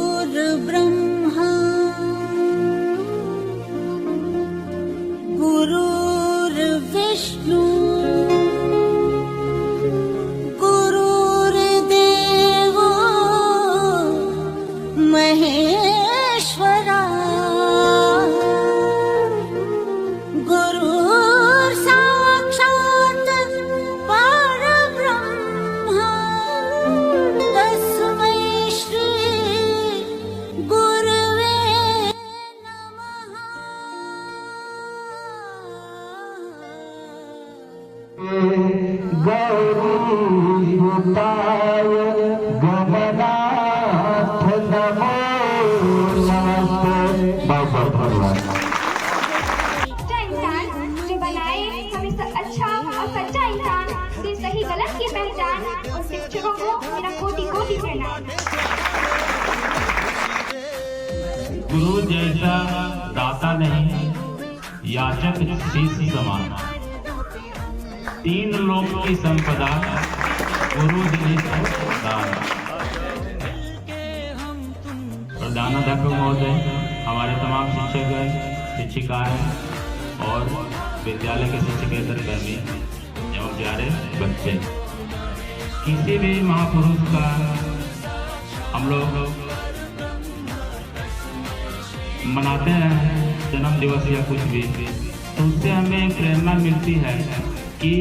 गुरुर्ब्रह्मा गुरुर्विष्णु गुरुर्देवो महेश्वरा गुरुर् साक्षात् परब्रह्मा तस्मै श्री गुरवे गौरीभूताय गमनाथ नमो नमस्ते। बहुत धन्यवाद। सच्चा इंसान जो बनाए हमें अच्छा और सच्चा इंसान से सही गलत की पहचान और शिक्षकों को मेरा कोटि कोटि प्रणाम। गुरु जैसा दाता नहीं, याचक शीश समान। तीन लोक की संपदा गुरु दिली दान। प्रधानाध्यापक महोदय, हमारे तमाम शिक्षकगण, शिक्षिकाएं और विद्यालय के शिक्षकेतर कर्मी एवं प्यारे बच्चे, किसी भी महापुरुष का हम लोग मनाते हैं जन्म दिवस या कुछ भी, तो उससे हमें प्रेरणा मिलती है कि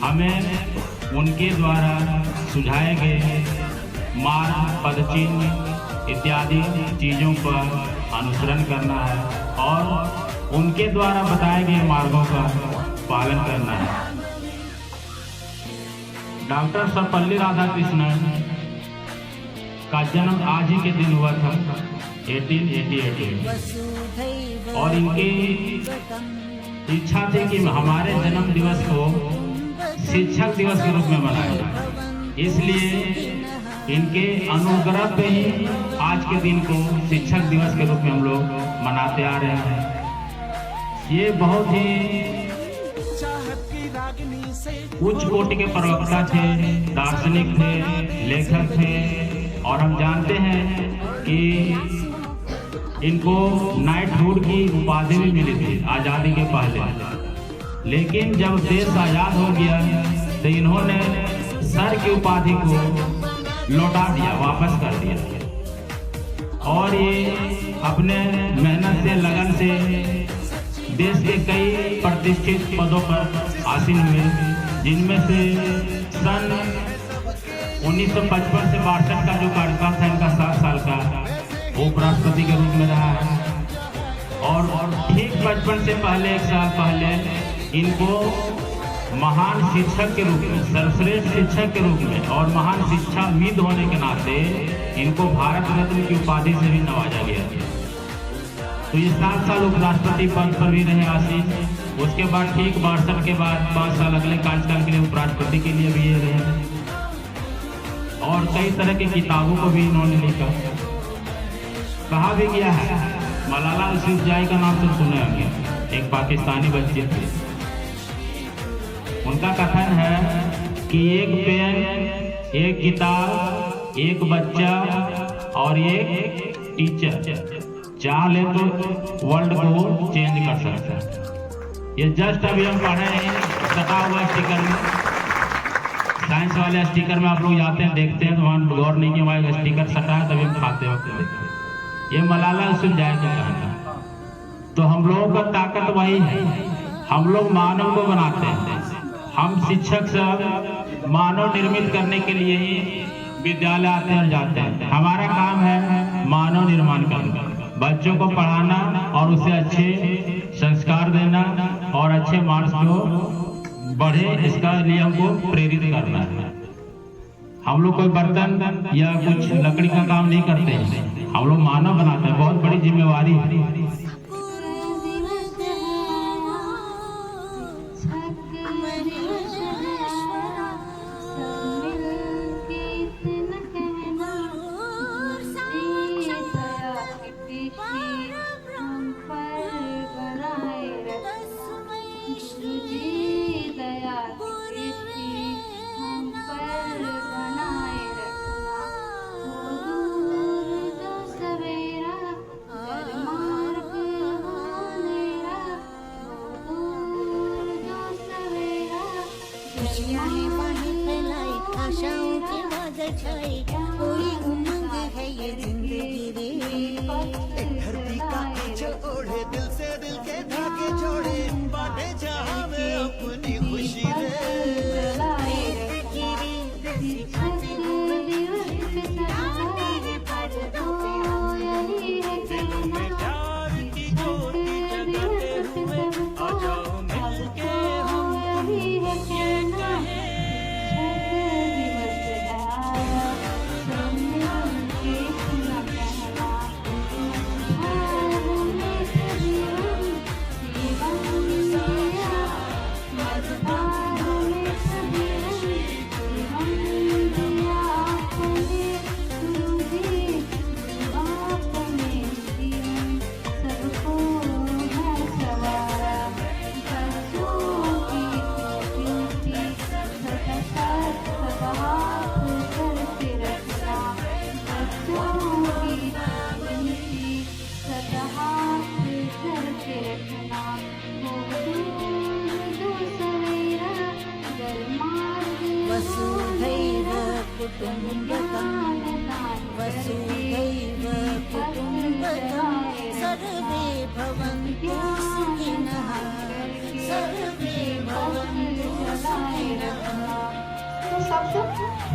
हमें उनके द्वारा सुझाए गए मार्ग, पदचिन्ह इत्यादि चीज़ों का अनुसरण करना है और उनके द्वारा बताए गए मार्गों का पालन करना है। डॉक्टर सर्वपल्ली राधाकृष्णन का जन्म आज ही के दिन हुआ था 1888 और इनकी इच्छा थी कि हमारे जन्म दिवस को शिक्षक दिवस के रूप में मनाया जाए। इसलिए इनके अनुग्रह पे ही आज के दिन को शिक्षक दिवस के रूप में हम लोग मनाते आ रहे हैं। ये बहुत ही उच्च कोटि के प्रवक्ता थे, दार्शनिक थे, लेखक थे और हम जानते हैं कि इनको नाइटहुड की उपाधि भी मिली थी आज़ादी के पहले। लेकिन जब देश आज़ाद हो गया तो इन्होंने सर की उपाधि को लौटा दिया, वापस कर दिया और ये अपने मेहनत से, लगन से देश के कई प्रतिष्ठित पदों पर आसीन हुए, जिनमें से सन 1955 से 62 का जो कार्यकाल था इनका 7 साल का, उपराष्ट्रपति के रूप में रहा है। और ठीक 55 से पहले 1 साल पहले इनको महान शिक्षक के रूप में, सर्वश्रेष्ठ शिक्षक के रूप में और महान शिक्षाविद होने के नाते इनको भारत रत्न की उपाधि से भी नवाजा गया। तो ये 7 साल उपराष्ट्रपति पद पर भी रहे आसीन। उसके बाद ठीक 62 के बाद 5 साल अगले कार्यकाल के लिए उपराष्ट्रपति के लिए भी ये रहे और कई तरह की किताबों को भी इन्होंने लिखा। कहा भी गया है, मलाला यूसुफजई का नाम तो सुने होंगे, एक पाकिस्तानी बच्चे थे। उनका कथन है कि एक पेन, एक किताब, एक बच्चा और एक टीचर चाह ले तो वर्ल्ड को चेंज कर सकता है। ये जस्ट अभी हम पढ़े हैं सटा हुआ स्टिकर में, साइंस वाले स्टिकर में आप लोग जाते हैं, देखते हैं तो वहाँ गौर नहीं कि हमारे स्टिकर सटा है, तभी हम खाते वक्त देखते हैं। ये मलाला यूसुफजई का कहना। तो हम लोगों का ताकत वही है, हम लोग मानव को बनाते हैं। हम शिक्षक सब मानव निर्मित करने के लिए ही विद्यालय आते हैं और जाते हैं। हमारा काम है मानव निर्माण करना, बच्चों को पढ़ाना और उसे अच्छे संस्कार देना और अच्छे मार्क्स को बढ़े, इसका लिए हमको प्रेरित करना है। हम लोग कोई बर्तन या कुछ लकड़ी का काम नहीं करते हैं, हम लोग मानव बनाते हैं। बहुत बड़ी जिम्मेवारी है। खुशियाँ हैं बाहें फैलाई, आशाओं के बादल छाए, कोई उमंग है ये जिंदगी रे। धरती का आंचल ओढ़े, दिल से दिल के धागे जोड़े, बांटे जहां में अपनी खुशी रे। दिल में प्यार की ज्योति जगाते हुए आ जाओ मिलके हम ये कहें। वसुधैव कुटुम्बकम् वसुधैव कुटुम्बकम् सर्वे भवन्तु सुखिनः सर्वे भवन्तु सुखिनः। तो शब्द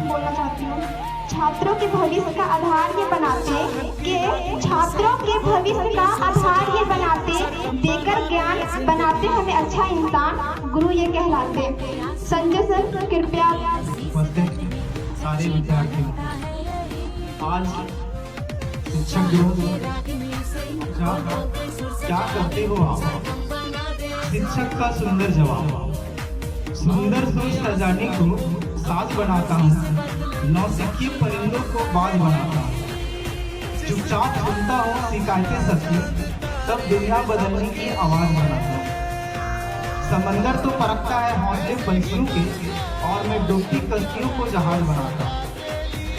बोलना चाहती हूँ। छात्रों के भविष्य का आधार ये बनाते कि छात्रों के भविष्य का आधार ये बनाते, देकर ज्ञान बनाते हमें अच्छा इंसान, गुरु ये कहलाते। संजय सर कृपया। उपस्थित सारे विद्यार्थियों, आज शिक्षक दिवस, क्या करते हो आप? शिक्षक का सुंदर जवाब, सुंदर सोच सजाने को साज बनाता हूँ, नौसिखिए परिंदों को बाज बनाता हूँ। चुपचाप सुनता हूँ शिकायतें सबकी, तब दुनिया बदलने की आवाज बनाता हूँ। समंदर तो परखता है हौसले पंछियों के, और मैं डूबती कश्तियों को जहाज बनाता हूँ।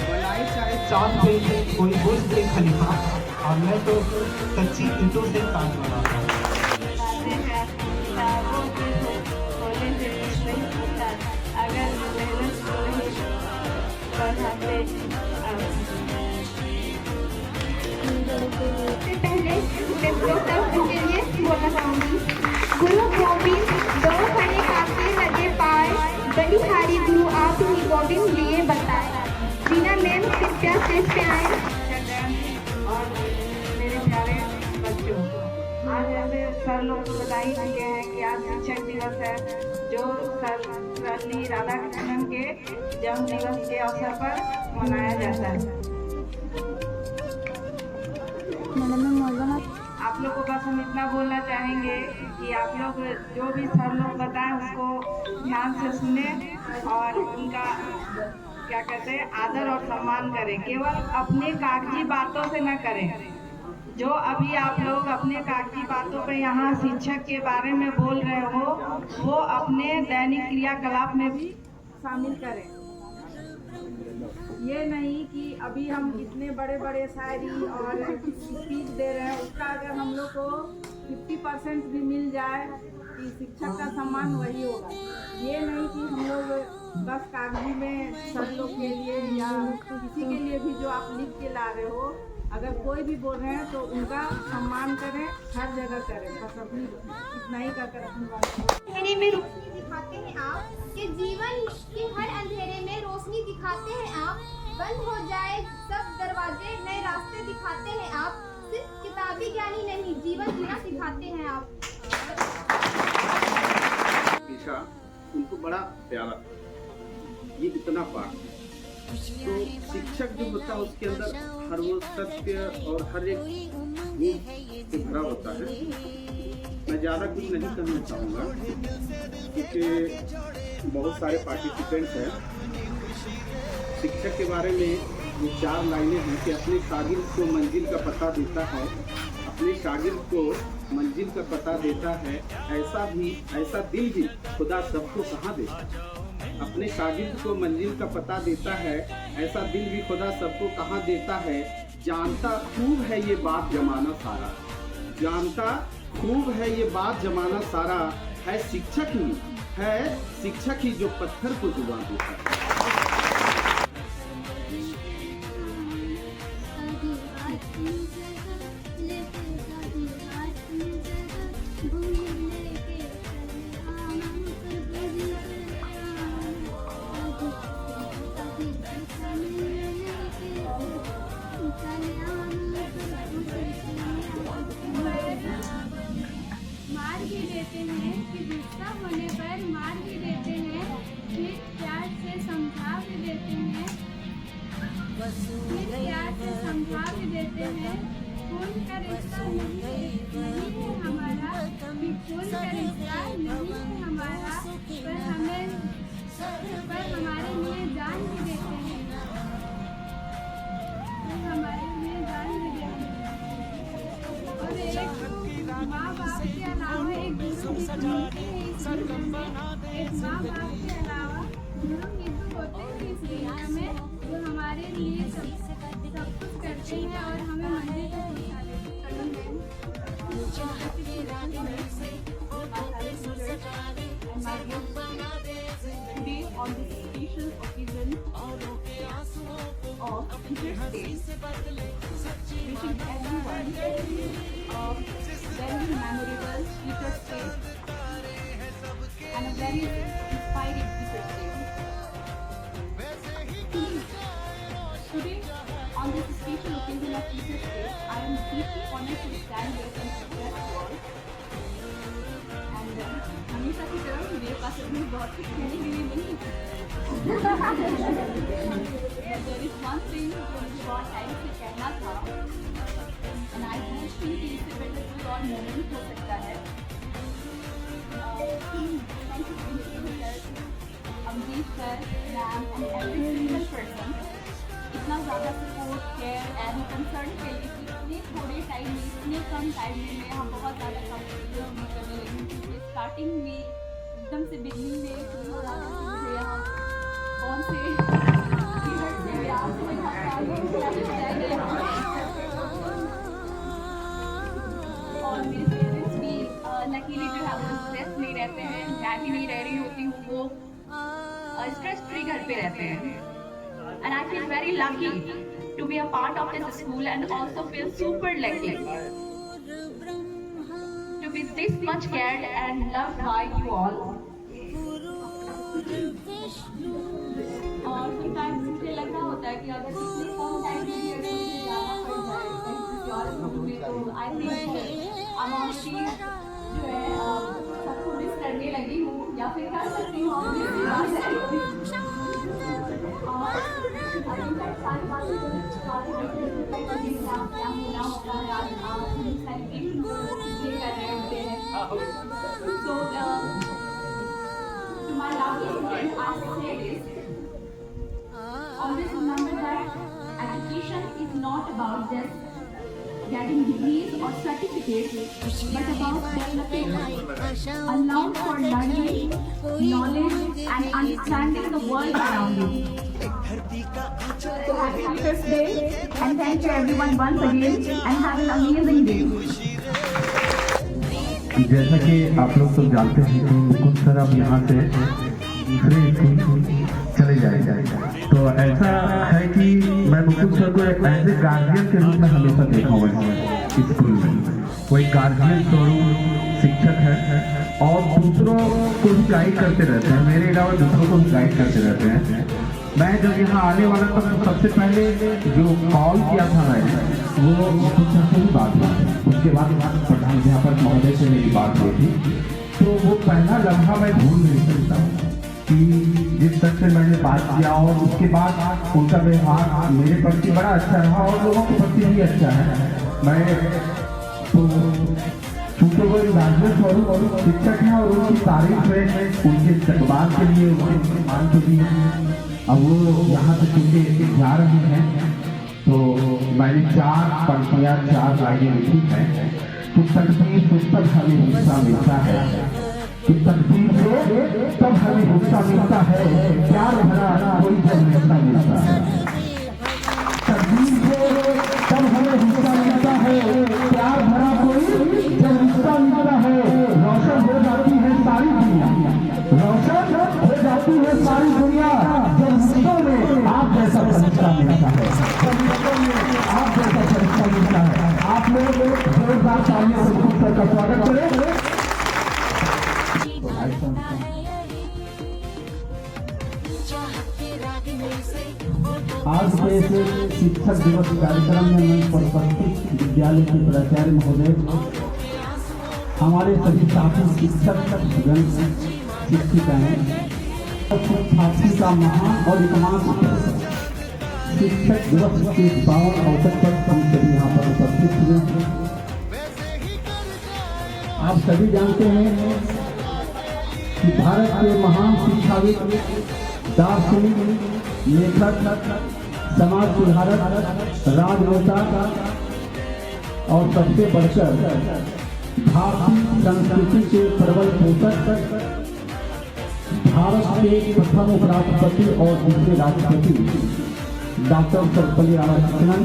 बनाए चाहे चांद पे कोई बुर्ज से खलीफा, और मैं तो कच्ची ईंटों से ताज बनाता हूँ। पहले मैं प्रोत्साहन के लिए बोलना चाहूँगी। गुरु गोविंद दो खड़े काफी लगे पाए, बलिहारी गुरु आप ही गोविंद लिए बताए। बिना मैम कृपया स्टेज पे आए। और मेरे प्यारे बच्चों, आज हमें सर लोग बधाई देते हैं कि आज शिक्षक दिवस है, जो सर श्री राधाकृष्णन के जन्म दिवस के अवसर पर मनाया जाता है। आप लोग को बस हम इतना बोलना चाहेंगे कि आप लोग जो भी सर लोग बताएं उसको ध्यान से सुने और उनका क्या कहते हैं आदर और सम्मान करें। केवल अपने कागजी बातों से न करें। जो अभी आप लोग अपने कागजी बातों पे यहाँ शिक्षक के बारे में बोल रहे हो, वो अपने दैनिक क्रियाकलाप में भी शामिल करें। ये नहीं कि अभी हम इतने बड़े बड़े शायरी और स्पीच दे रहे हैं, उसका अगर हम लोग को 50% भी मिल जाए कि शिक्षक का सम्मान वही होगा। ये नहीं कि हम लोग बस कागजी में सर लोग के लिए या किसी के लिए भी जो आप लिख के ला रहे हो, अगर कोई भी बोल रहे हैं तो उनका सम्मान करें, हर जगह करें। बस अभी इतना ही कर अपनी बात में दिखाते हैं आप कि जीवन के हर अंधेरे में रोशनी दिखाते हैं आप। बंद हो जाए सब दरवाजे, नए रास्ते दिखाते हैं आप। सिर्फ किताबी ज्ञानी नहीं, जीवन जीना सिखाते हैं आप। दिशा उनको बड़ा प्यारा, ये इतना पाठ। तो शिक्षक जो होता है उसके अंदर हर वो सत्य और हर एक गुण से भरा होता है। मैं ज़्यादा कुछ नहीं कहना चाहूँगा क्योंकि बहुत सारे पार्टिसिपेंट्स हैं। शिक्षक के बारे में ये 4 लाइनें हैं कि अपने शागिर्द को मंजिल का पता देता है, अपने शागिर्द को मंजिल का पता देता है, ऐसा दिल भी खुदा सबको कहाँ देता है। अपने शागिर्द को मंजिल का पता देता है, ऐसा दिल भी खुदा सबको कहाँ देता है। जानता खूब है ये बात जमाना सारा, जानता खूब है ये बात जमाना सारा। है शिक्षक ही जो पत्थर को जुबान देता है। मार भी देते हैं कि गुस्सा होने पर मार भी देते हैं, फिर प्यार से समझा भी देते हैं, खून का रिश्ता नहीं है हमारा, खून का रिश्ता नहीं है हमारा, पर हमारे लिए जान भी देते हैं, और एक माँ बाप के अलावा एक गुरु भी होते हैं, एक माँ बाप के अलावा गुरु ही तो होते हैं इस दुनिया में, जो हमारे लिए सब कुछ करते हैं और हमें मंदिर तक Today, on this special occasion of Teachers' Day, wishing everyone a very memorable Teachers' Day and a very inspiring Teachers' Day. Today, on this special occasion of Teachers' Day, I am deeply honored to stand here and address you all. And हमेशा की तरह मेरे पास अभी बहुत कुछ कहने के लिए नहीं है। There is one thing जो मुझे बहुत टाइम से कहना था, and I hope कि इससे बेटर कोई और मोमेंट हो सकता है। Thank you sir, Amjeet sir, ma'am and every single person इतना ज़्यादा सपोर्ट केयर एंड कंसर्न के लिए इतने थोड़े टाइम में, इतने कम टाइम में हम बहुत ज़्यादा कंफर्टेबल फील करने लगे, क्योंकि स्टार्टिंग में एकदम से बिगनिंग में फील हो रहा था कि मुझे यहाँ कौन से और मेरे पेरेंट्स भी लकीली जो है वो स्ट्रेस नहीं रहते हैं, मैं भी नहीं रह रही होती हूँ, वो स्ट्रेस फ्री घर पे रहते हैं। And I feel very lucky to be a part of this school and also feel super lucky to be this much cared and loved by you all. और sometimes मुझे लगा होता है कि अगर इतने कम टाइम में भी अगर मुझे जाना पड़ जाए कहीं किसी और स्कूल में, तो I think अमाउंटी जो है सबको मिस करने लगी हूँ या फिर कर सकती हूँ Always remember that education is not about just getting degrees or certificates, but about developing a love for learning, knowledge, and understanding the world around you. So happy Teachers' Day, and thank you everyone once again, and have an amazing day. जैसा कि आप लोग सब जानते हैं कि Mukund sir अब यहाँ से दूसरे स्कूल चले जाएंगे, तो ऐसा है कि मैं मुकुंद सर को एक ऐसे गार्जियन के रूप में हमेशा देखा हुआ है स्कूल में। वो एक गार्जियन स्वरूप शिक्षक है और दूसरों को भी गाइड करते रहते हैं, मेरे अलावा दूसरों को भी गाइड करते रहते हैं। मैं जब यहाँ आने वाला था तो सबसे पहले जो कॉल किया था मैंने वो मुकुंद सर से ही बात हुई, उसके बाद प्रधानाध्यापक महोदय से मेरी बात हुई थी। तो वो पहला लम्हा मैं भूल नहीं सकता कि जिस तरह से मैंने बात किया और उसके बाद उनका व्यवहार मेरे प्रति बड़ा अच्छा रहा और लोगों के प्रति भी अच्छा है। मैं तो चूँकि वो गार्जियन स्वरूप शिक्षक हैं और उनकी तारीफ है, उनके बात के लिए उनके मान चुकी है। अब वो यहाँ से चूँकि जा रहे हैं तो मैंने 4 पंक्तियाँ 4 लाइनें लिखी हैं कि तकदीर से तब हमें हिस्सा मिलता है, कि तकदीर से तब हमें हिस्सा मिलता है, प्यार भरा कोई जब हिस्सा मिलता है। तकदीर से तब हमें हिस्सा मिलता है, प्यार भरा कोई जब हिस्सा मिलता है, रोशन हो जाती है सारी का स्वागत करें। आज के इस शिक्षक दिवस कार्यक्रम में मंच पर उपस्थित विद्यालय के प्राचार्य महोदय, हमारे सभी साथी शिक्षक शिक्षिकाएं, छात्री का महान और एकमात्र शिक्षक दिवस के पावन अवसर पर हम सभी यहाँ पर उपस्थित हुए हैं। आप सभी जानते हैं कि भारत के महान शिक्षाविद, दार्शनिक, लेखक, समाज सुधारक, राजनेता और सबसे बढ़कर भारतीय संस्कृति के प्रबल पोषक, भारत के प्रथम उपराष्ट्रपति और दूसरे राष्ट्रपति डॉक्टर सर्वपल्ली राधाकृष्णन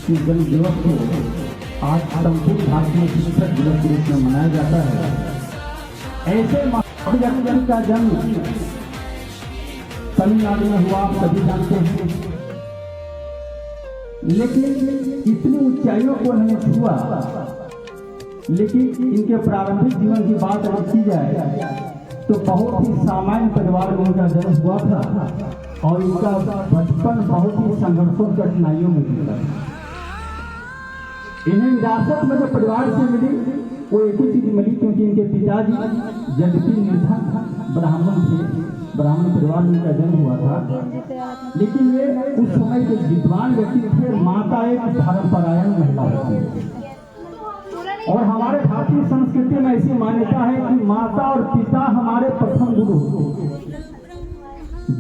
के जन्म दिवस को आज संपूर्ण भारत में शिक्षक दिवस के रूप में मनाया जाता है। ऐसे महान का जन्म तमिलनाडु में हुआ, आप सभी जानते हैं, लेकिन इतनी ऊंचाइयों को नहीं छुआ। लेकिन इनके प्रारंभिक जीवन की बात अगर की जाए तो बहुत ही सामान्य परिवार में उनका जन्म हुआ था और इनका बचपन बहुत ही संघर्षों कठिनाइयों में बीता। इन्हें विरासत में जो परिवार से मिली वो एक ही चीज मिली, क्योंकि इनके पिताजी यद्यपि निर्धन ब्राह्मण थे, ब्राह्मण परिवार में इनका जन्म हुआ था, लेकिन वे उस समय के विद्वान व्यक्ति थे। माता एक धर्मपरायण महिला थी और हमारे भारतीय संस्कृति में ऐसी मान्यता है कि माता और पिता हमारे प्रथम गुरु होते हैं।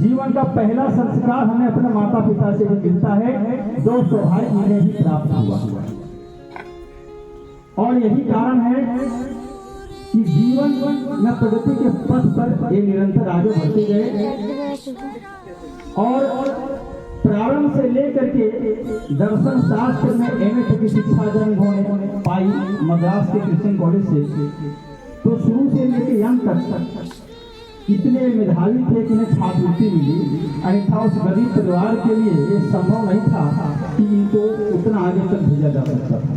जीवन का पहला संस्कार हमें अपने माता पिता से मिलता है, जो स्वाभाविक हमें ही प्राप्त हुआ। और यही कारण है कि जीवन में प्रगति के पथ पर ये निरंतर आगे बढ़ते गए और प्रारंभ से लेकर के दर्शन शास्त्र में एमए तक की शिक्षा जब इन्होंने पाई मद्रास के क्रिश्चियन कॉलेज से, तो शुरू से लेकर अंत तक इतने मेधावी थे कि इन्हें छात्रवृत्ति मिली। अन्यथा उस गरीब परिवार के लिए ये संभव नहीं था कि इनको उतना आगे तक भेजा जा सकता था।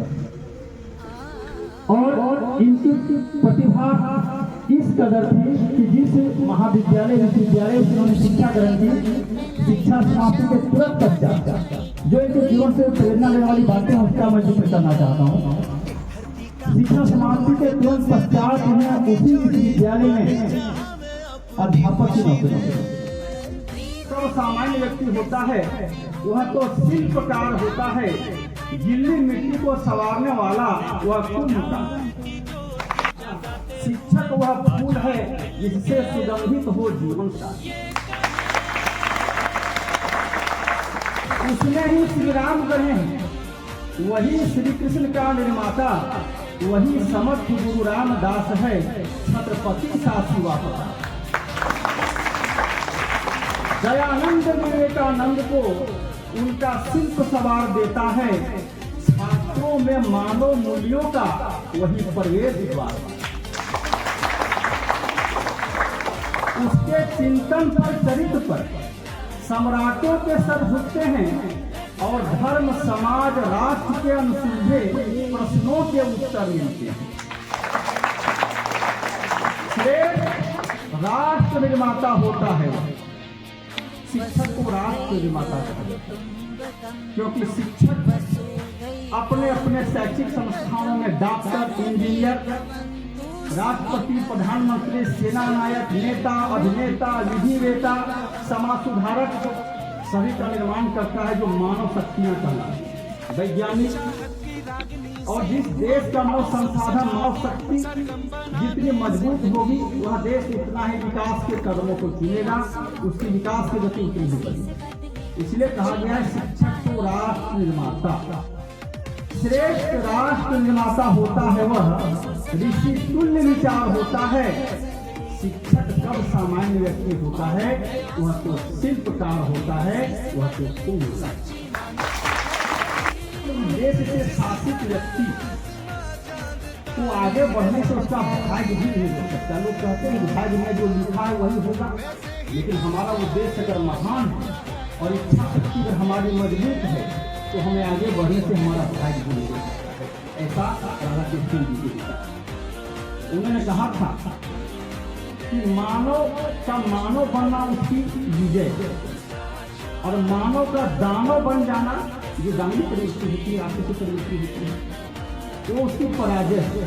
और इनकी प्रतिभा इस कदर थी कि जिस महाविद्यालय विश्वविद्यालय से उन्होंने शिक्षा ग्रहण की, शिक्षा समाप्ति के तुरंत पश्चात जो इनके जीवन से प्रेरणा लेने वाली बातें उसका मैं जिक्र करना चाहता हूँ। शिक्षा समाप्ति के तुरंत पश्चात उन्हें उसी विश्वविद्यालय में अध्यापक की नौकरी मिली। तो सामान्य व्यक्ति होता है वह तो शिल्पकार होता है, गिल्ली मिट्टी को संवारने वाला वह कुंभ का। शिक्षक वह फूल है जिससे सुगंधित हो जीवन का। उसने ही श्री राम गढ़े हैं, वही श्री कृष्ण का निर्माता, वही समर्थ गुरु रामदास है, छत्रपति साथी वापस। दयानंद विवेकानंद को उनका शिल्प सवार देता है, छात्रों में मानव मूल्यों का वही प्रवेश द्वार। उसके चिंतन पर, चरित्र पर सम्राटों के सर झुकते हैं और धर्म, समाज, राष्ट्र के अनसुलझे प्रश्नों के उत्तर मिलते हैं। श्रेष्ठ राष्ट्र निर्माता होता है शिक्षक को राष्ट्र निर्माता कहते हैं, क्योंकि शिक्षक अपने अपने शैक्षिक संस्थानों में डॉक्टर, इंजीनियर, राष्ट्रपति, प्रधानमंत्री, सेना नायक, नेता, अभिनेता, विधिवेता, समाज सुधारक सभी का निर्माण करता है, जो मानव शक्तियां कहलाती, वैज्ञानिक। और जिस देश का मानव संसाधन, मानव शक्ति जितनी मजबूत होगी, वह देश उतना ही विकास के कदमों को चुनेगा, उसकी विकास की गति उतनी ही बढ़ेगी। इसलिए कहा गया है शिक्षक को राष्ट्र निर्माता। श्रेष्ठ राष्ट्र निर्माता होता है वह, ऋषि तुल्य विचार होता है। शिक्षक कब सामान्य व्यक्ति होता है, वह तो शिल्पकार होता है, वह तो कुंभ होता है। देश से शासित व्यक्ति को आगे बढ़ने से उसका भाग्य भी नहीं हो सकता। लोग कहते हैं भाग्य में जो लिखा है वही होगा, लेकिन हमारा उद्देश्य अगर महान है और इच्छा शक्ति अगर हमारी मजबूत है तो हमें आगे बढ़ने से हमारा भाग्य भी नहीं हो सकता। ऐसा राधा कृष्ण जी की उन्होंने कहा था कि मानव का मानव बनना उसकी विजय और मानव का दानव बन जाना, जो दानी प्रवृत्ति होती है, आपकी प्रवृत्ति होती है, वो उसकी पराजय है।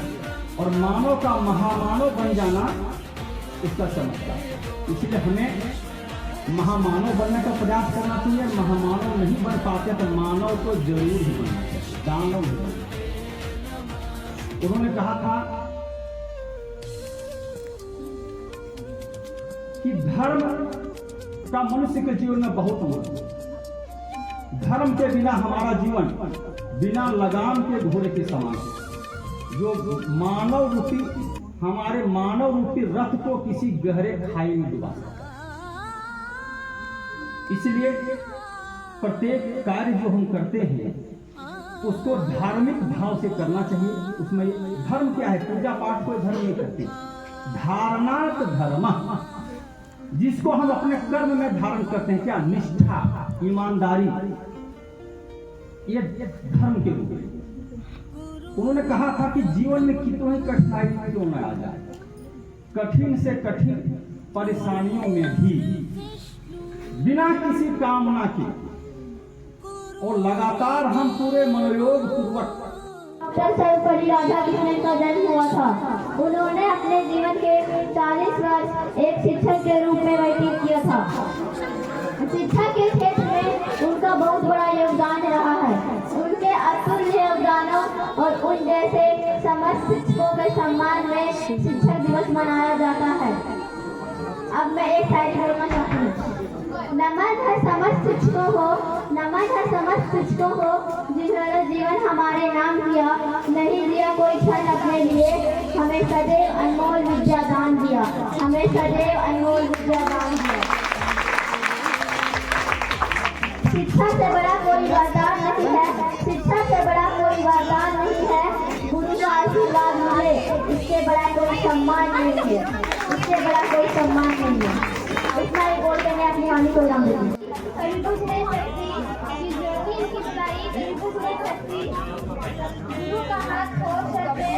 और मानव का महामानव बन जाना उसका चमत्कार। इसलिए हमें महामानव बनने का प्रयास करना चाहिए। महामानव नहीं बन पाते तो मानव को जरूर ही बनना चाहिए, दानव नहीं बनना। उन्होंने कहा था कि धर्म का मनुष्य के जीवन में बहुत महत्व है। धर्म के बिना हमारा जीवन बिना लगाम के घोड़े के समान है, जो मानव रूपी हमारे मानव रूपी रथ को किसी गहरे खाई में डुबा सकता है। इसलिए प्रत्येक कार्य जो हम करते हैं उसको धार्मिक भाव से करना चाहिए। उसमें धर्म क्या है? पूजा पाठ कोई धर्म नहीं करते। धारणार्थ धर्म, जिसको हम अपने कर्म में धारण करते हैं, क्या? निष्ठा, ईमानदारी, ये धर्म के रूप में। उन्होंने कहा था कि जीवन में कितनी ही कठिनाई क्यों न आ जाए, कठिन से कठिन परेशानियों में भी बिना किसी कामना के और लगातार हम पूरे मनोयोग पूर्वक। सर्वपल्ली राधाकृष्णन का जन्म हुआ था। उन्होंने अपने जीवन के 40 वर्ष एक शिक्षक के रूप में व्यतीत किया था। शिक्षा के क्षेत्र में उनका बहुत बड़ा योगदान रहा है। उनके अतुल्य योगदानों और उन जैसे समस्त शिक्षकों के सम्मान में शिक्षक दिवस मनाया जाता है। अब मैं एक शायरी बोलना चाहती हूँ। नमन है समस्त शिक्षकों को, नमन है समस्त शिक्षकों को, जिन्होंने जीवन हमारे नाम किया, नहीं दिया कोई क्षण अपने लिए, हमें सदैव अनमोल विद्या दान दिया, हमें सदैव अनमोल विद्या दान दिया। शिक्षा से बड़ा कोई वरदान नहीं है, शिक्षा से बड़ा कोई वरदान नहीं है, गुरु का आशीर्वाद मिले इससे बड़ा कोई सम्मान नहीं है, इससे बड़ा कोई सम्मान नहीं है। इतना ही बोल के मैं अपनी वाणी को विराम देती हूँ। गुरु का हाथ खोल करके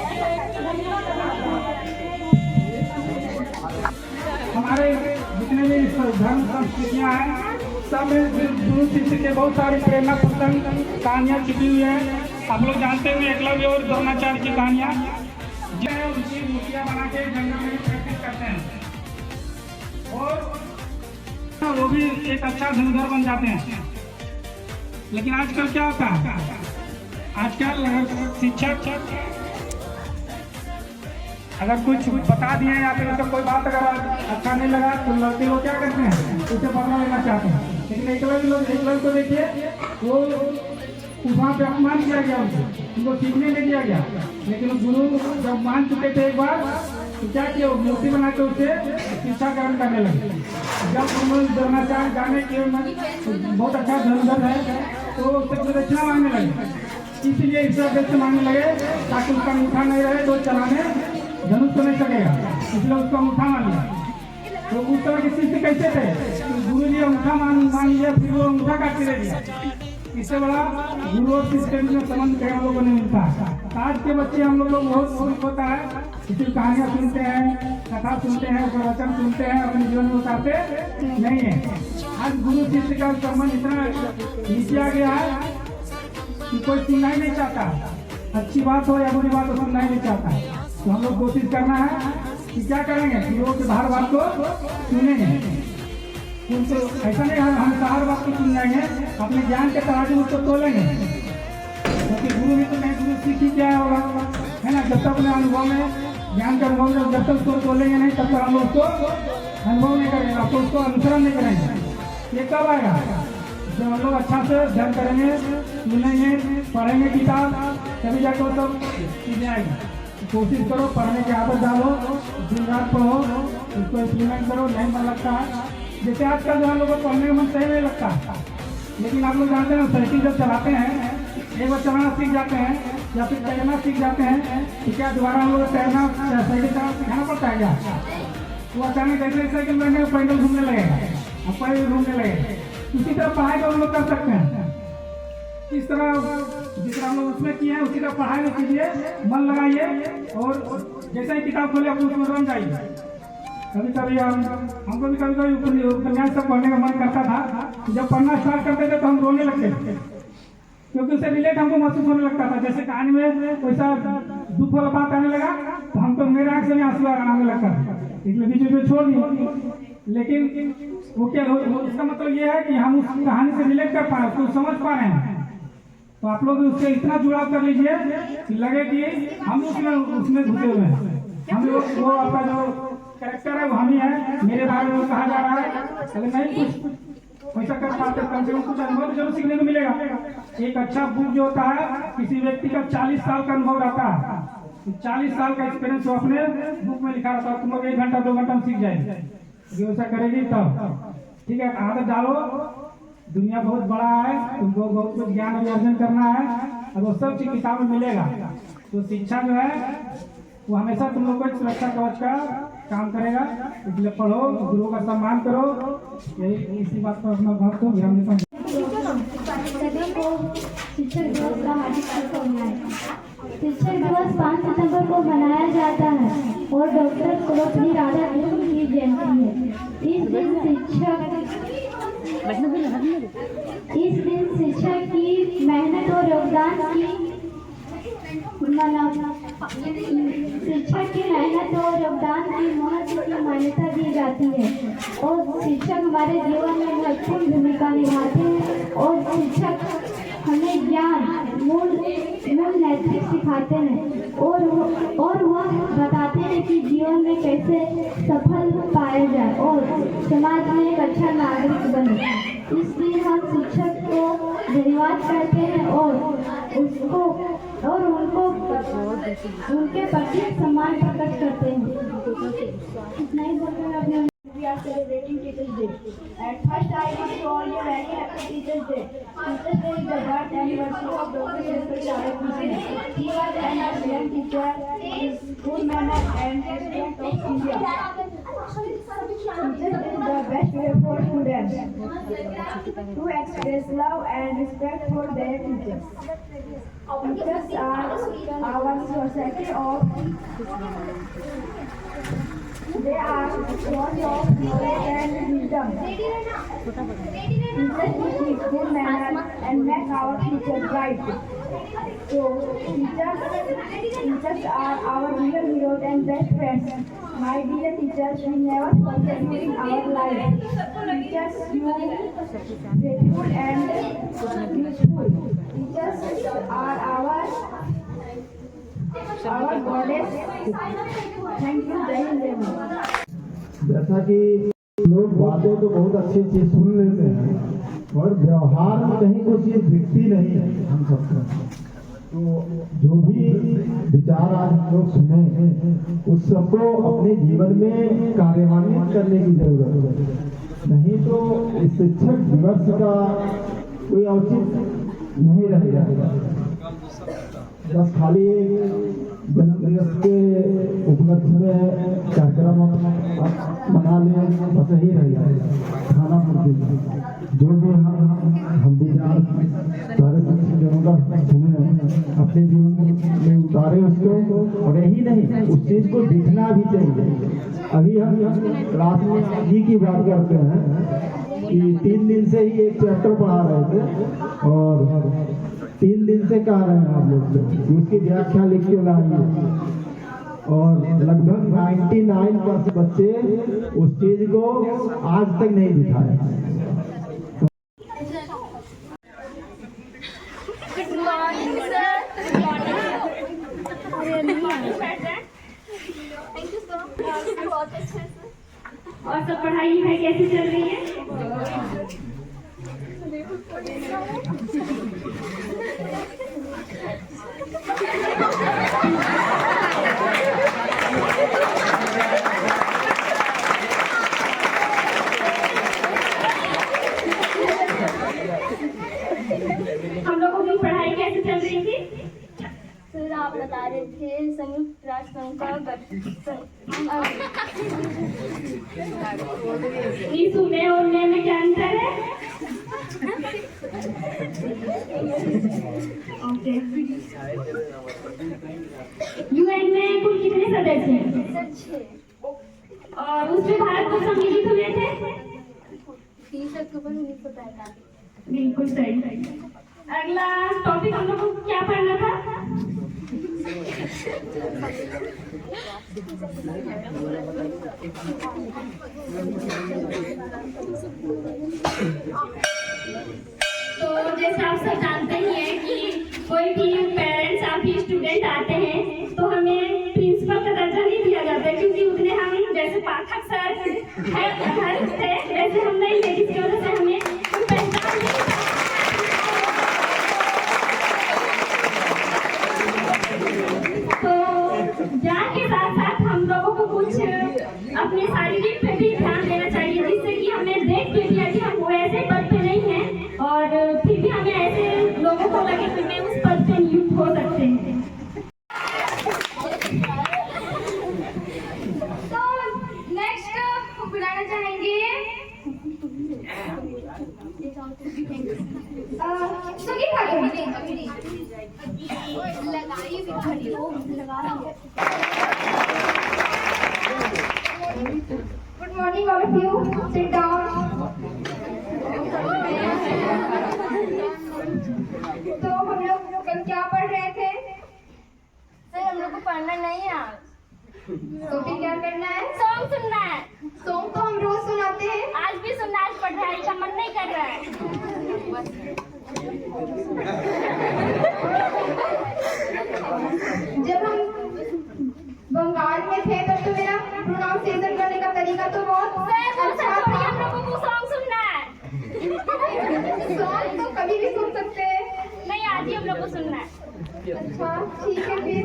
हमारे जितने भी धर्म संस्कृतियाँ हैं सब में गुरु शिष्य के बहुत सारी प्रेरणा प्रसंग कहानियाँ छिपी हुई हैं। आप लोग जानते हुए एकलव्य और द्रोणाचार्य की कहानियाँ, जो है उनकी मूर्तियाँ बना के जंगल में प्रैक्टिस करते हैं और वो भी एक अच्छा धनुधर बन जाते हैं। लेकिन आजकल क्या होता है? आजकल शिक्षक अगर कुछ बता दिए या फिर उसका कोई बात अगर अच्छा नहीं लगा तो लड़के लोग क्या करते हैं? उसे बदला लेना चाहते हैं। लेकिन एकलव्य को देखिए, वो वहाँ पे अपमान किया गया, उनको सीखने नहीं दिया गया। लेकिन गुरु जब मान चुके थे एक बार तो क्या किया? मूर्ति बना के उसे शिक्षा ग्रहण करने लगे। जब उन्होंने द्रोणाचार्य जाने के बहुत अच्छा धनुधर है तो उससे प्रदक्षिणा मांगने लगे। इसलिए इस तरह से मांगने लगे ताकि उसका अंगूठा नहीं रहे तो चलाने धनुष तो नहीं सकेगा, इसलिए उसका अंगूठा मांग लिया। तो उस तरह के शिष्य कैसे थे? गुरु जी अंगूठा मांग लिया, फिर वो अंगूठा काटते रह दिया। इससे बड़ा गुरु और शिष्य में संबंध हम लोगों को नहीं मिलता। आज के बच्चे हम लोग बहुत सुख होता है, इसी कहानियाँ सुनते हैं, कथा सुनते हैं, प्रवचन सुनते हैं, अपने जीवन में उतारते नहीं है। आज गुरु शिष्य का संबंध इतना नीचे आ गया है कि कोई सुनना ही नहीं चाहता। अच्छी बात हो या बुरी बात हो सुनना ही नहीं चाहता। तो हम लोग कोशिश करना है कि क्या करेंगे, गुरुओं के बाहर बात को सुनेंगे। उनको ऐसा नहीं हम बाहर बात को सुन जाएंगे, अपने ज्ञान के तराजू उसको तोलेंगे। क्योंकि गुरु भी तो नहीं, गुरु सीखी क्या होगा, है ना? जब तक अपने अनुभव में ज्ञान का अनुभव में जब तक उसको तोलेंगे नहीं तब तक हम लोग उसको अनुभव नहीं करेंगे, आपको उसको अनुसरण नहीं करेंगे। ये कब आएगा? जब हम लोग अच्छा से अध्ययन करेंगे, सुनेंगे, पढ़ेंगे किताब, तभी जाकर वो सब चीजें आएगी। कोशिश करो, पढ़ने की आदत डालो, दिन रात पढ़ो, उसको इम्प्लीमेंट करो। नहीं मन लगता है, जैसे आजकल जो हम लोग को पढ़ने का मन सही नहीं लगता, लेकिन आप लोग जानते हैं साइकिल जब चलाते हैं, एक बार चलाना सीख जाते हैं या फिर तैरना सीख जाते हैं तो क्या दोबारा हम लोग तैरना साइकिल चलाना सिखाना पड़ता है क्या? वो अचानक ऐसे साइकिल में पैदल घूमने लगेगा, अब पैदल घूमने लगेगा। उसी तरह पढ़ाई को हम लोग कर सकते हैं। इस तरह जिस तरह हम लोग उसमें किए हैं उसी तरह पढ़ाई में कीजिए, मन लगाइए और जैसे ही किताब खोले आप उसमें रम जाइए। कभी कभी हमको भी कभी उपन्यास सब पढ़ने का मन करता था। जब पढ़ना स्टार्ट करते थे तो हम रोने लगते थे, क्योंकि उससे रिलेट हमको महसूस होने लगता था। जैसे कहानी में वैसा दुख वाला बात आने लगा तो हमको मेरे आँख से भी आंसू आने लगता था, इसलिए बीच में छोड़ दिए। लेकिन वो क्या इसका मतलब ये है कि हम उस कहानी से रिलेट कर पा रहे हैं, उसको समझ पा रहे हैं। तो आप लोग उससे इतना जुड़ाव कर लीजिए कि लगे कि हम उसमें घुसे हुए हैं। हम लोग वो आपका जो कैरेक्टर है वो हम ही है, मेरे बारे में कहा जा रहा है। अगर नहीं कुछ वैसा कर पाते कम से कम कुछ अनुभव जरूर सीखने को मिलेगा। एक अच्छा बुक जो होता है किसी व्यक्ति का 40 साल का अनुभव रहता है, 40 साल का एक्सपीरियंस वो अपने बुक में लिखा रहता है। तुम लोग 1 घंटा 2 घंटा में सीख जाएंगे, वैसा करेगी तब ठीक है। आदत डालो, दुनिया बहुत बड़ा है, तुमको बहुत कुछ ज्ञान अर्जन करना है और वो सब चीज किताब में मिलेगा। तो शिक्षा जो है वो हमेशा तुम लोग को एक सुरक्षा कवच का काम करेगा, इसलिए पढ़ो, गुरुओं का सम्मान करो। यही इसी बात पर अपना भाव को विराम देता हूँ। सभी को शिक्षक दिवस का हार्दिक शुभकामनाएं। शिक्षक दिवस 5 सितंबर को मनाया जाता है और डॉक्टर सर्वपल्ली राधाकृष्णन की जयंती है। इस दिन शिक्षक की मेहनत और योगदान की शिक्षक की मेहनत और योगदान की महत्व की मान्यता दी जाती है और शिक्षक हमारे जीवन में महत्वपूर्ण भूमिका निभाते हैं और शिक्षक हमें ज्ञान मूल नैतिक सिखाते हैं और वह बताते हैं कि जीवन में कैसे सफल पाया जाए और समाज में एक अच्छा नागरिक बने। इसलिए हम शिक्षक को धन्यवाद करते हैं और उनको उनके प्रति सम्मान प्रकट करते हैं। इतना ही बोलकर अपने We are celebrating Teachers Day. At first, I wish you all a very happy Teachers Day. Teachers Day is the birth anniversary of Dr. Sharpal Radhakrishnan. He was an excellent teacher, good manner and president of India. Teachers is the best way for students to express love and respect for their teachers. Teachers are our society they are source of knowledge and wisdom. Teachers teach good manners and make our future bright. So, teachers are our real heroes and best friends. My dear teachers, we never forget you in our life. Teachers, you faithful and useful. Teachers are our goddess. Thank you, Jai Hind. जैसा कि लोग बातें तो बहुत अच्छी चीज सुन लेते हैं और व्यवहार में कहीं कोई चीज दिखती नहीं है हम सबको। तो जो भी विचार आज हम लोग सुने उस सबको अपने जीवन में कार्यान्वित करने की जरूरत है, नहीं तो इस शिक्षक दिवस का कोई औचित्य नहीं रह जाएगा। बस खाली जन्मदिवस के उपलक्ष्य में कार्यक्रम मना लें, बस यही रह जाएगा खाना पूर्ति। जो भी हम विचार सारे शिक्षकों का सुने अपने जीवन में उतारे उसको, और यही नहीं उस चीज को दिखना भी चाहिए। अभी हम क्लास में जी की बात करते हैं कि 3 दिन से ही एक चैप्टर पढ़ा रहे थे और 3 दिन से कह रहे हैं आप लोग उसकी व्याख्या लिख के लाइए, और लगभग 99% बच्चे उस चीज को आज तक नहीं दिखाए। Good morning, sir. Good morning. Thank you, sir. बहुत अच्छा है सर। और सब पढ़ाई लिखाई कैसी चल रही है? हम लोगों की पढ़ाई कैसे चल रही थी? सर आप बता रहे थे संयुक्त राष्ट्र संघ का सुने और में क्या अंतर है? यूएन में कुल कितने सदस्य हैं? और उसमें भारत को सम्मिलित हुए थे 30 अक्टूबर 1945। बिल्कुल सही। अगला टॉपिक हम लोग को क्या पढ़ना था? तो जैसे आप सब जानते ही हैं कि कोई भी पेरेंट्स आप ही स्टूडेंट आते हैं तो हमें प्रिंसिपल का दर्जा नहीं दिया जाता है, क्योंकि उतने हम जैसे पाठक सर हर थे वैसे हम नहीं थे, जिसकी वजह से हमें पहचान नहीं था। तो ज्ञान के साथ साथ हम लोगों को कुछ अपने शारीरिक पे भी ध्यान देना चाहिए, जिससे कि हमें देख के भी यदि हम वैसे पद पे नहीं हैं और फिर भी हमें ऐसे लोगों को लगे कि मैं उस पद पे नियुक्त हो सकते हैं। तो नेक्स्ट बुलाना चाहेंगे सुगी खातून। लगाइए खड़ी हो, लगा रहा हूँ। Good morning all of you. Sit down. तो हम लोग कल क्या पढ़ रहे थे? सर हम लोग को पढ़ना नहीं है आज। तो फिर क्या करना है? सॉन्ग सुनना है। सॉन्ग तो हम रोज सुनाते हैं। आज भी सुनना, आज पढ़ाई का मन नहीं कर रहा है। जब हम बंगाल में थे तब तो मेरा प्रोनाउंसिएशन करने का तरीका तो बहुत अच्छा था। हम लोगों को सॉन्ग सुनना है। सॉन्ग तो कभी भी सुन सकते हैं। नहीं, आज ही हम लोग को सुनना है। अच्छा ठीक है फिर।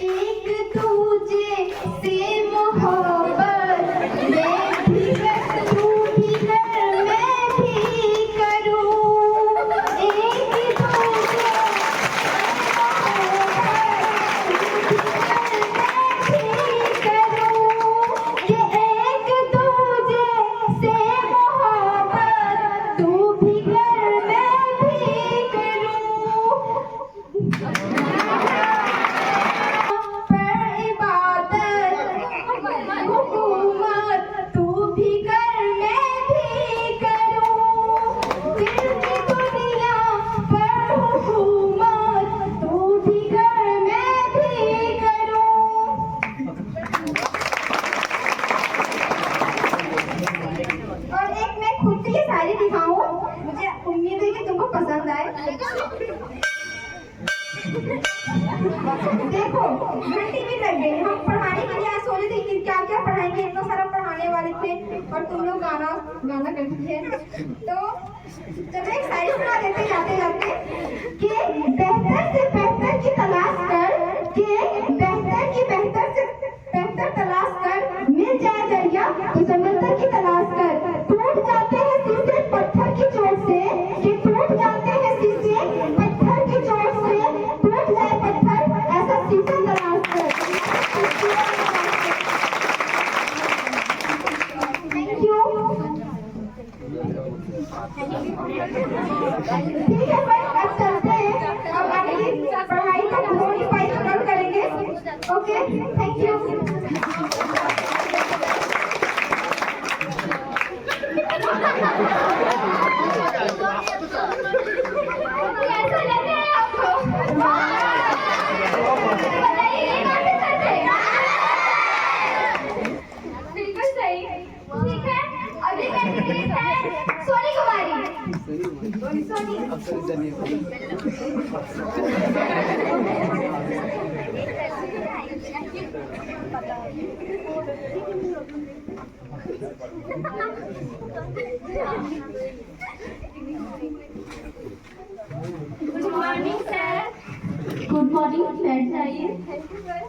एक दूजे से मोहब्बत मैं भी तू भी कर मैं भी करूं। एक दूजे तू भी कर मैं भी करूं। पर इबादत हुकूमत तू भी कर मैं भी करूं। दिल की दुनिया पर हुकूमत तू भी कर मैं भी करूं। और एक मैं खुद से ये सारी दिखाऊं, मुझे उम्मीद है कि तुमको पसंद आए। देखो घंटी भी लग गई, हम पढ़ाने के लिए सोच रहे थे कि क्या क्या पढ़ाएंगे, इतना सारा पढ़ाने वाले थे और तुम लोग गाना करते थे। तो चलो एक शायरी सुना देते जाते जाते कि बेहतर से बेहतर की तलाश कर, कि बेहतर की बेहतर से बेहतर तलाश कर, मिल जाए दरिया तो समंदर की तलाश कर। टूट जाते हैं शीशे पत्थर की चोट से, कि टूट जाते हैं शीशे पत्थर की चोट से, टूट जाए पत्थर ऐसा शीशा तलाश कर। Thank you. ठीक है भाई, अब चलते हैं, अब आगे की पढ़ाई का थोड़ी पाई कल करेंगे। Okay thank you. कैसा लग रहा है आपको? बताइए बिल्कुल सही। ठीक है, अगली कैंडिडेट है Soni Kumari. Soni good morning sir. Good morning, बैठ जाइए। Thank you sir.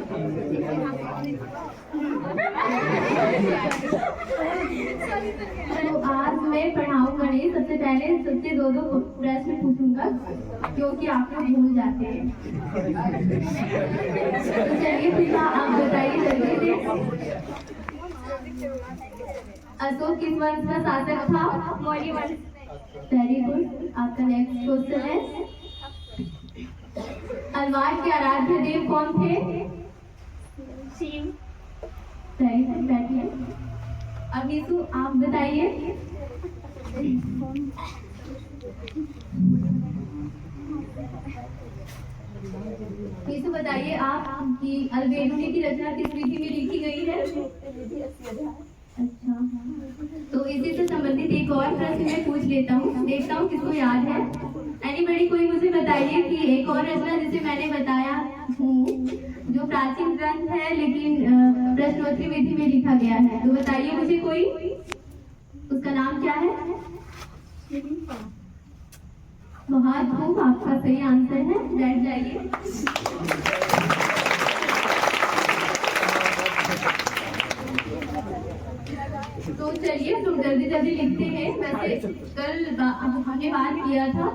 तो आज मैं पढ़ाऊंगा नहीं, सबसे पहले सबसे दो प्रश्न पूछूंगा क्योंकि आप लोग भूल जाते हैं। तो चलिए फिर आप बताइए जल्दी से, अशोक किस वंश का शासक था? मौर्य वंश। Very good. आपका नेक्स्ट क्वेश्चन है, अलवार के आराध्य देव कौन थे? शिव। वेरी गुड, बैठिए। अब नीतू आप बताइए। नीतू बताइए आप कि अल्बेनुनी की रचना किस विधि में लिखी गई है? अच्छा, तो इसी से संबंधित एक और प्रश्न मैं पूछ लेता हूँ, देखता हूँ किसको याद है। एनीबडी कोई मुझे बताइए कि एक और रचना जिसे मैंने बताया हूँ जो प्राचीन ग्रंथ है लेकिन प्रश्नोत्तरी विधि में लिखा गया है, तो बताइए मुझे कोई, उसका नाम क्या है? बहुत खूब, आपका सही आंसर है। बैठ जाइए। तो चलिए हम जल्दी जल्दी लिखते हैं। वैसे कल हमने बात किया था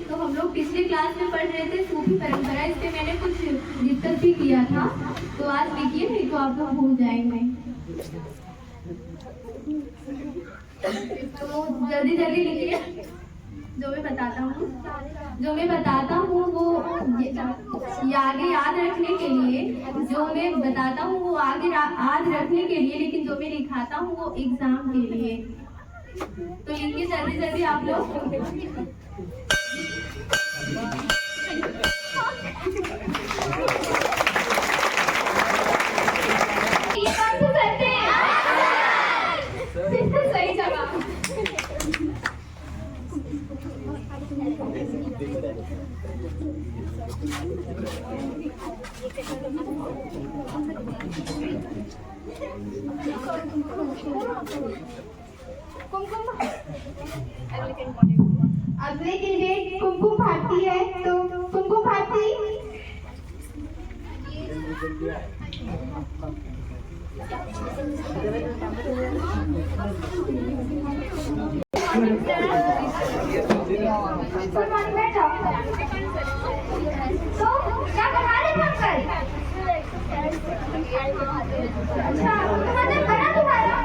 तो हम लोग पिछले क्लास में पढ़ रहे थे सूफी परंपरा, इस पे मैंने कुछ डिस्कस भी किया था। तो आज लिखिए, नहीं तो आप लोग भूल जाएंगे। तो जल्दी जल्दी लिखिए। जो मैं बताता हूँ वो आगे याद रखने के लिए, जो मैं बताता हूँ वो आगे याद रखने के लिए, लेकिन जो मैं लिखाता हूँ वो एग्जाम के लिए। तो लिखिए जल्दी जल्दी आप लोग। सही जगह। अगले कैंडिडेट कुमकुम भारती है, तो कुमकुम भारती। तो क्या बना रहे हैं अंकल? अच्छा, तुम्हारा बना तुम्हारा?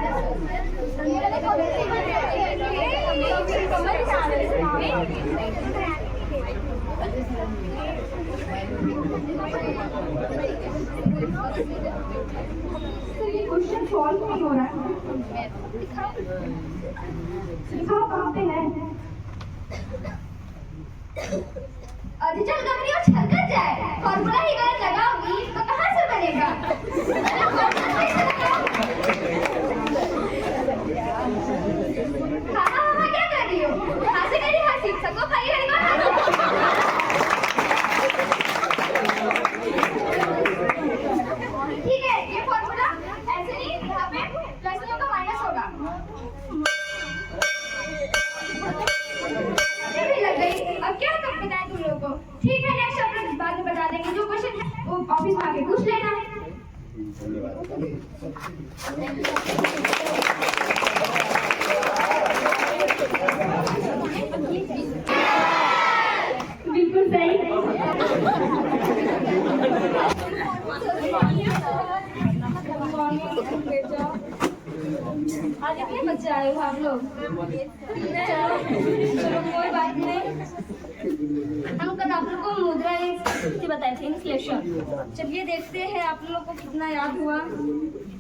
ये क्वेश्चन सॉल्व नहीं हो रहा है। दिखाओ कहाँ पे है? चल गमरी और छलकत जाए, फॉर्मूला ही गलत लगाओगी तो कहाँ से बनेगा? हाँ क्या कर रही हो? हंसी करी हंसी, सबको खाई हरी बात। ठीक है, ये फॉर्मूला ऐसे नहीं, यहाँ पे प्लस नहीं होगा माइनस होगा। भी लग गई, अब क्या कब बताएं तुम लोगों को? ठीक है, नेक्स्ट अपन बाद में बता देंगे। जो क्वेश्चन है वो ऑफिस में आके पूछ लेना है। बिल्कुल सही। आज इतने बच्चे आए हो आप लोग? चलो कोई बात नहीं। हम कल आप लोग को मुद्रा से बताए थे, इन्फ्लेशन। चलिए देखते हैं आप लोग को कितना याद हुआ,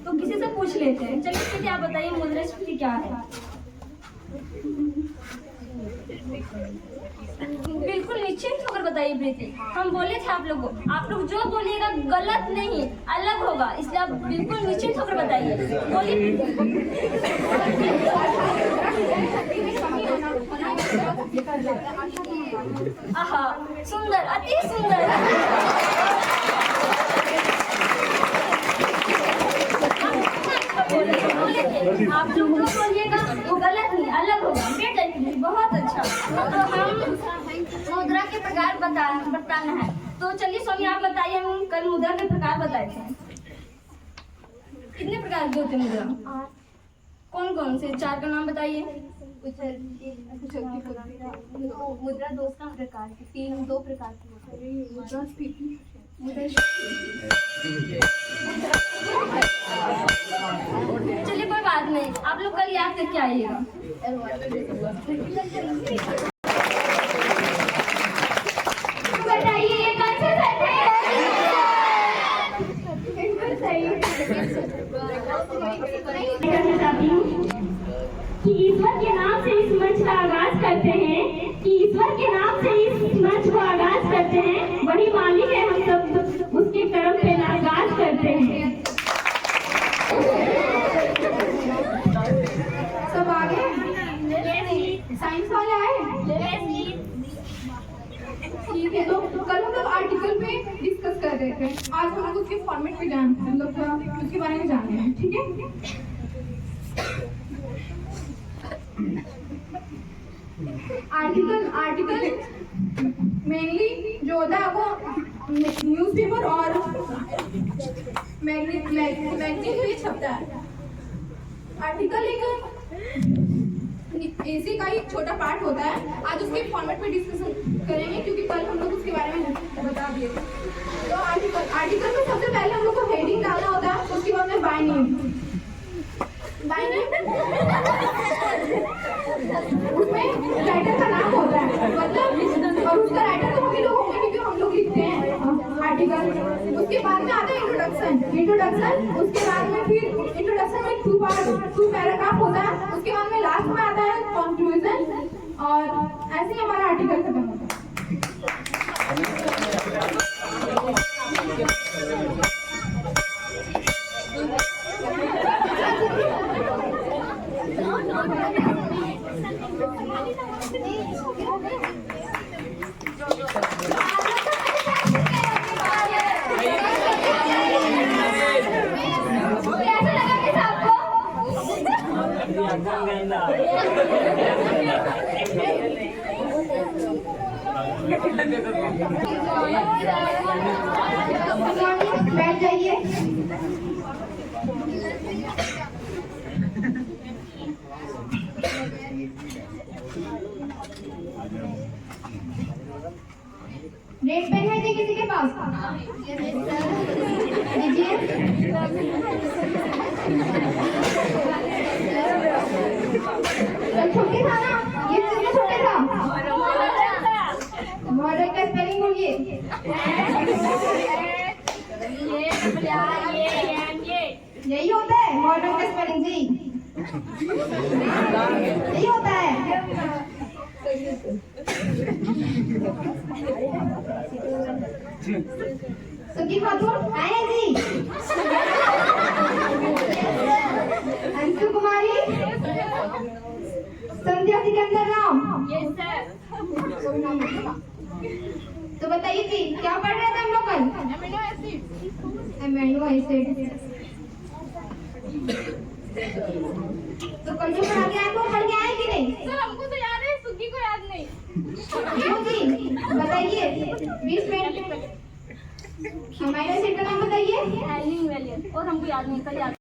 तो किसी से पूछ लेते हैं। चलिए फिर आप बताइए मुद्रास्फीति क्या है? बिल्कुल निश्चिंत होकर बताइए प्रीति। हम बोले थे आप लोग जो बोलिएगा गलत नहीं, अलग होगा, इसलिए आप बिल्कुल निश्चिंत होकर बताइए। बोलिए। आहा, सुंदर, अति सुंदर। आप जो बोलिएगा वो गलत नहीं, अलग होगा। बहुत अच्छा। तो हम मुद्रा के प्रकार बताना है। तो चलिए स्वामी आप बताइए, हम कल मुद्रा के प्रकार बताए थे। कितने प्रकार के होते हैं मुद्रा? कौन कौन से? 4 का नाम बताइए। मुद्रा 2 प्रकार की, 2 प्रकार की मुद्रा स्फीति। चलिए कोई बात नहीं, आप लोग कल याद करके आइएगा। बताइए ये कौन सा सेट है? कि ईश्वर के नाम से इस मंच का आगाज करते हैं, कि ईश्वर के नाम से इस मंच को आगाज करते हैं, वही मालिक है, हम सब उसके कर्म पे नागाज करते हैं। सब आगे साइंस वाले आए? ठीक है, तो कल हम लोग आर्टिकल पे डिस्कस कर रहे थे, आज हम लोग उसके फॉर्मेट पे जानते हैं, मतलब उसके बारे में जानते हैं। ठीक है, आर्टिकल मेनली जो होता है वो न्यूज़पेपर और मैगजीन में छपता है। आर्टिकल ऐसे का ही छोटा पार्ट होता है। आज उसके फॉर्मेट पे डिस्कशन करेंगे क्योंकि कल हम लोग उसके बारे में बता दिए थे। तो आर्टिकल में सबसे पहले हम लोग को हेडिंग डालना होता है, उसके बाद में बाय नेम उसमें राइटर का नाम होता है, मतलब और उसका राइटर तो हम लोग होंगे क्योंकि हम लोग लिखते हैं आर्टिकल। उसके बाद में आता है इंट्रोडक्शन। उसके बाद में फिर इंट्रोडक्शन में 2 पैराग्राफ होता है। उसके बाद में लास्ट में आता है कंक्लूजन, और ऐसे ही हमारा आर्टिकल खत्म होता है। बैठ जाइए। रेड पेन है जी किसी के पास? दीजिए। छोटे था ना, ये कितने छोटे था? मॉडल का स्पेलिंग बोलिए। यही होता है मॉडल का स्पेलिंग जी, यही होता है। सुखी खातून आए जी। अंशु कुमारी, संध्या सिकंदर राम। तो बताइए जी क्या पढ़ रहे थे हम लोग कल? Amino acid. तो कल जो पढ़ा के आए वो पढ़ के आए कि नहीं? सर हमको तो याद है, सुगी को याद नहीं। क्यों जी बताइए 20 मिनट। अमीनो एसिड का नाम बताइए। और हमको याद नहीं, कल याद